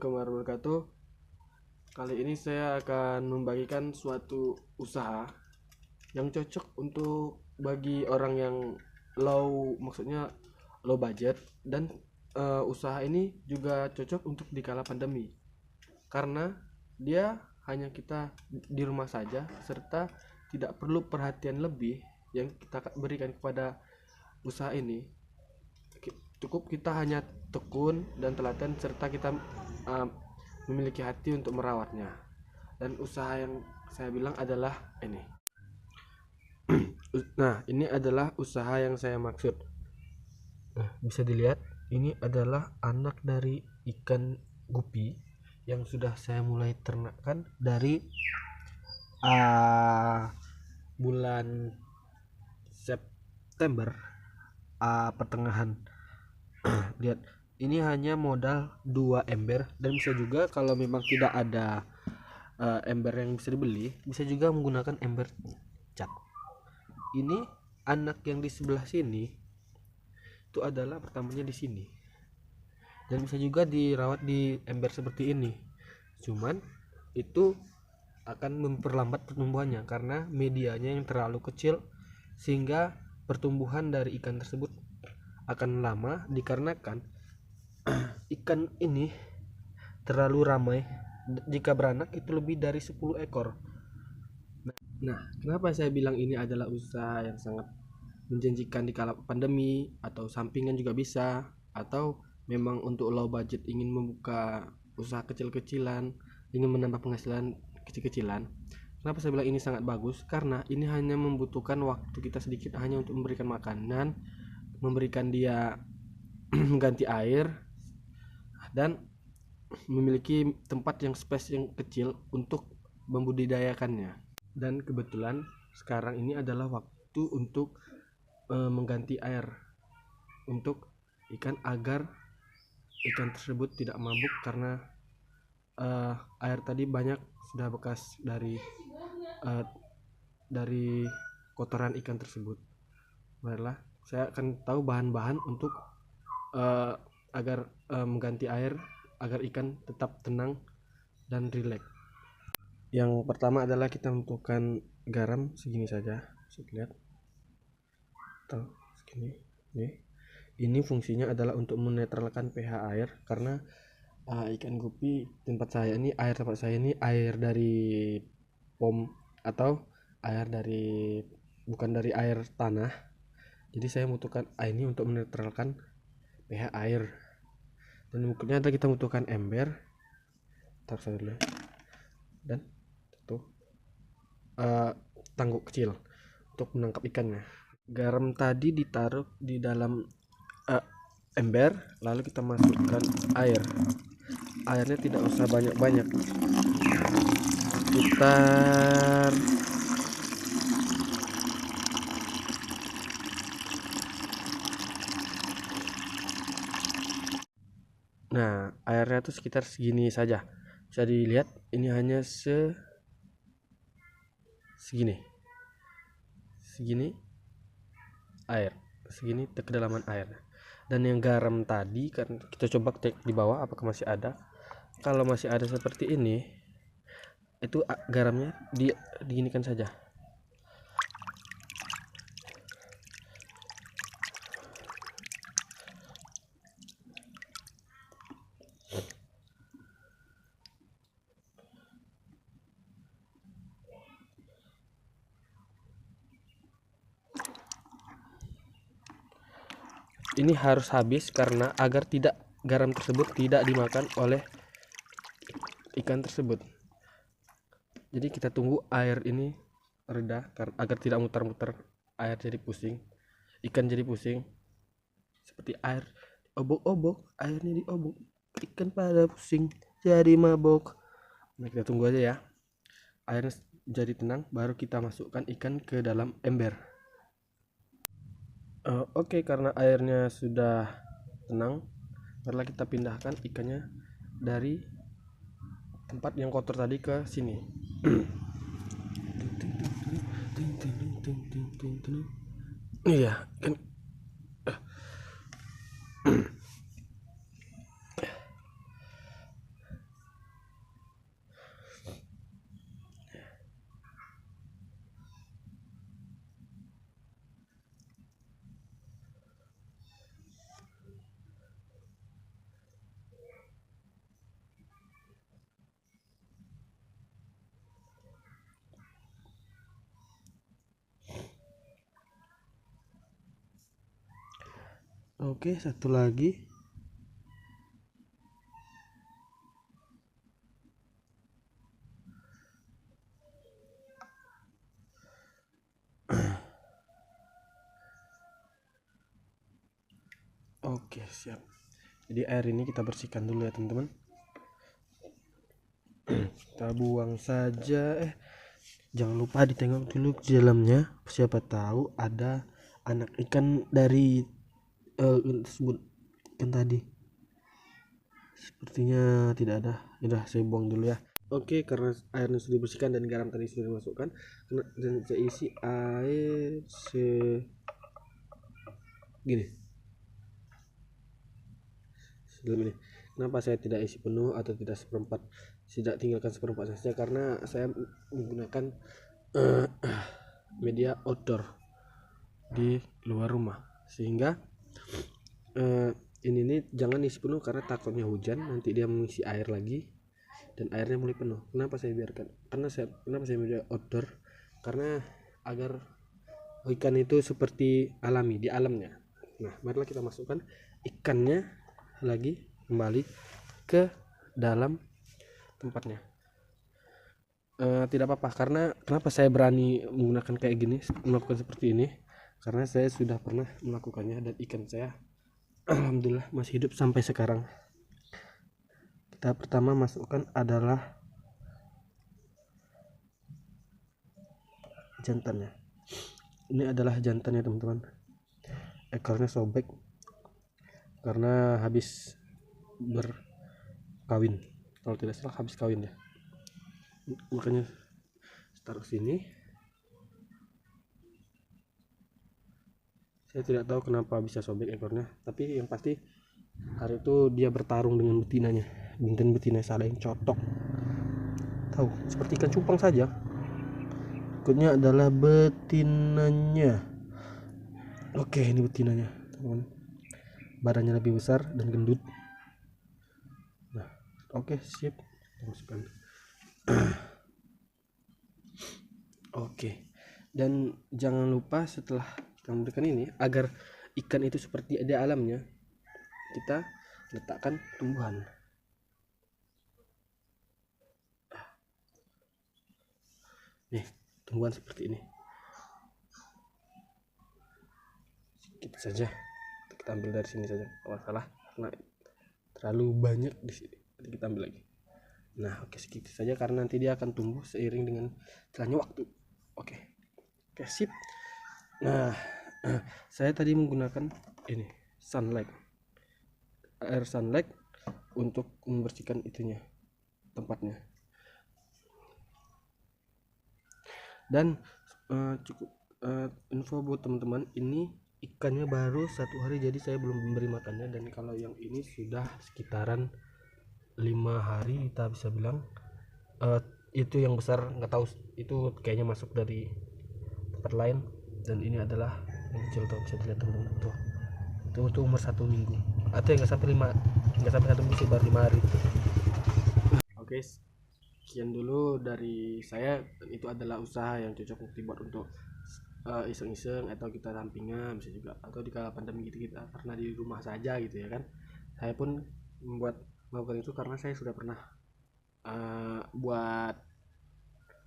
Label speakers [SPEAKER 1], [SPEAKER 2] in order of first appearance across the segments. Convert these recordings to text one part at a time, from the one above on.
[SPEAKER 1] Assalamualaikum warahmatullahi wabarakatuh. Kali ini saya akan membagikan suatu usaha yang cocok untuk bagi orang yang maksudnya low budget, dan usaha ini juga cocok untuk di kala pandemi karena dia hanya kita di rumah saja, serta tidak perlu perhatian lebih yang kita berikan kepada usaha ini. Cukup kita hanya tekun dan telaten, serta kita uh, memiliki hati untuk merawatnya. Dan usaha yang saya bilang adalah ini. Nah, ini adalah usaha yang saya maksud. Nah, bisa dilihat ini adalah anak dari ikan gupi yang sudah saya mulai ternakkan dari bulan September, pertengahan. Lihat, ini hanya modal 2 ember, dan bisa juga kalau memang tidak ada ember yang bisa dibeli, bisa juga menggunakan ember cat. Ini anak yang di sebelah sini itu adalah pertamanya di sini, dan bisa juga dirawat di ember seperti ini. Cuman itu akan memperlambat pertumbuhannya karena medianya yang terlalu kecil, sehingga pertumbuhan dari ikan tersebut akan lama dikarenakan ikan ini terlalu ramai. Jika beranak itu lebih dari 10 ekor. Nah, kenapa saya bilang ini adalah usaha yang sangat menjanjikan di kala pandemi, atau sampingan juga bisa, atau memang untuk low budget ingin membuka usaha kecil-kecilan, ingin menambah penghasilan kecil-kecilan. Kenapa saya bilang ini sangat bagus? Karena ini hanya membutuhkan waktu kita sedikit, hanya untuk memberikan makanan, memberikan dia mengganti air, dan memiliki tempat yang space yang kecil untuk membudidayakannya. Dan kebetulan sekarang ini adalah waktu untuk mengganti air untuk ikan, agar ikan tersebut tidak mabuk karena air tadi banyak sudah bekas dari kotoran ikan tersebut. Baiklah, saya akan tahu bahan-bahan untuk agar mengganti air agar ikan tetap tenang dan rileks. Yang pertama adalah kita membutuhkan garam segini saja, bisa lihat atau segini. Ini fungsinya adalah untuk menetralkan pH air, karena ikan gupi tempat saya ini, air dari pom, atau air dari, bukan dari air tanah. Jadi saya membutuhkan air ini untuk menetralkan pH air. Dan berikutnya kita membutuhkan ember, dan tuh tangguk kecil untuk menangkap ikannya. Garam tadi ditaruh di dalam ember, lalu kita masukkan air. Airnya tidak usah banyak-banyak, sekitar nah, airnya tuh sekitar segini saja. Bisa dilihat ini hanya segini air, segini kedalaman air. Dan yang garam tadi kan kita coba cek di bawah apakah masih ada. Kalau masih ada seperti ini, itu garamnya diginikan saja. Ini harus habis karena agar garam tersebut tidak dimakan oleh ikan tersebut. Jadi kita tunggu air ini reda agar tidak muter-muter air, jadi pusing, ikan jadi pusing, seperti air obok-obok, airnya diobok, ikan pada pusing jadi mabok. Nah, kita tunggu aja ya, airnya jadi tenang, baru kita masukkan ikan ke dalam ember. Oke, karena airnya sudah tenang, barulah kita pindahkan ikannya dari tempat yang kotor tadi ke sini. Iya kan. Oke, satu lagi. Oke, siap. Jadi air ini kita bersihkan dulu ya teman-teman. Kita buang saja. Jangan lupa ditengok dulu ke dalamnya, siapa tahu ada anak ikan dari tersebut kan tadi. Sepertinya tidak ada. Udah, saya buang dulu ya. Oke, karena airnya sudah dibersihkan dan garam tadi sudah dimasukkan, dan saya isi air gini dalam ini. Kenapa saya tidak isi penuh atau tidak seperempat, tidak tinggalkan seperempat saja, karena saya menggunakan media outdoor di luar rumah, sehingga ini nih jangan isi penuh karena takutnya hujan nanti dia mengisi air lagi dan airnya mulai penuh. Kenapa saya biarkan? Kenapa saya media outdoor? Karena agar ikan itu seperti alami di alamnya. Nah, marilah kita masukkan ikannya lagi kembali ke dalam tempatnya. Tidak apa-apa, karena kenapa saya berani menggunakan kayak gini, melakukan seperti ini, karena saya sudah pernah melakukannya dan ikan saya alhamdulillah masih hidup sampai sekarang. Kita pertama masukkan adalah jantannya. Ini adalah jantannya teman-teman. Ekornya sobek karena habis berkawin, kalau tidak salah habis kawin ya, makanya taruh sini. Saya tidak tahu kenapa bisa sobek ekornya, tapi yang pasti hari itu dia bertarung dengan betinanya, dan betina ada yang cotok, tahu, seperti ikan cupang saja. Berikutnya adalah betinanya. Oke, ini betinanya teman, badannya lebih besar dan gendut. Nah, oke, sip, kita masukkan. Oke, dan jangan lupa setelah kita memberikan ini, agar ikan itu seperti ada alamnya, kita letakkan tumbuhan. Nih, tumbuhan seperti ini. Sedikit saja, kita ambil dari sini saja, kalau salah, karena terlalu banyak di sini. Nanti kita ambil lagi. Nah, oke, sedikit saja karena nanti dia akan tumbuh seiring dengan jalannya waktu. Oke, sip. Nah, saya tadi menggunakan ini sunlight, air sunlight untuk membersihkan itunya, tempatnya. Dan cukup info buat teman-teman, ini ikannya baru 1 hari, jadi saya belum memberi makannya. Dan kalau yang ini sudah sekitaran 5 hari kita bisa bilang. Itu yang besar nggak tahu, itu kayaknya masuk dari tempat lain. Dan ini adalah yang kecil tuh, bisa dilihat teman-teman tuh, itu umur 1 minggu atau nggak sampai 1 minggu sih, baru 5 hari. Oke, sekian dulu dari saya. Itu adalah usaha yang cocok dibuat untuk iseng-iseng atau kita sampingan, bisa juga, atau di kala pandemi gitu, kita karena di rumah saja gitu ya kan. Saya pun melakukan itu karena saya sudah pernah buat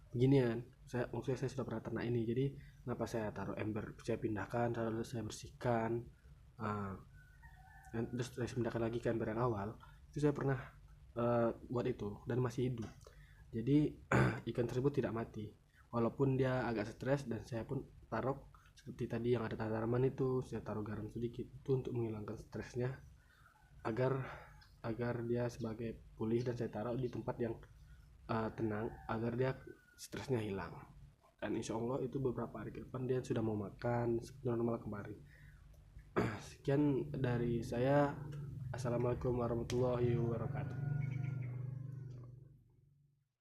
[SPEAKER 1] beginian. Maksudnya saya sudah pernah ternak ini, jadi kenapa saya taruh ember, saya pindahkan, lalu saya bersihkan, dan terus saya pindahkan lagi ke ember yang awal. Itu saya pernah buat itu dan masih hidup. Jadi ikan tersebut tidak mati walaupun dia agak stres, dan saya pun taruh seperti tadi yang ada tanaman itu, saya taruh garam sedikit itu untuk menghilangkan stresnya, agar dia sebagai pulih, dan saya taruh di tempat yang tenang agar dia stresnya hilang. Dan insya Allah itu beberapa hari ke depan dia sudah mau makan seperti normal kembali. Sekian dari saya. Assalamualaikum warahmatullahi wabarakatuh.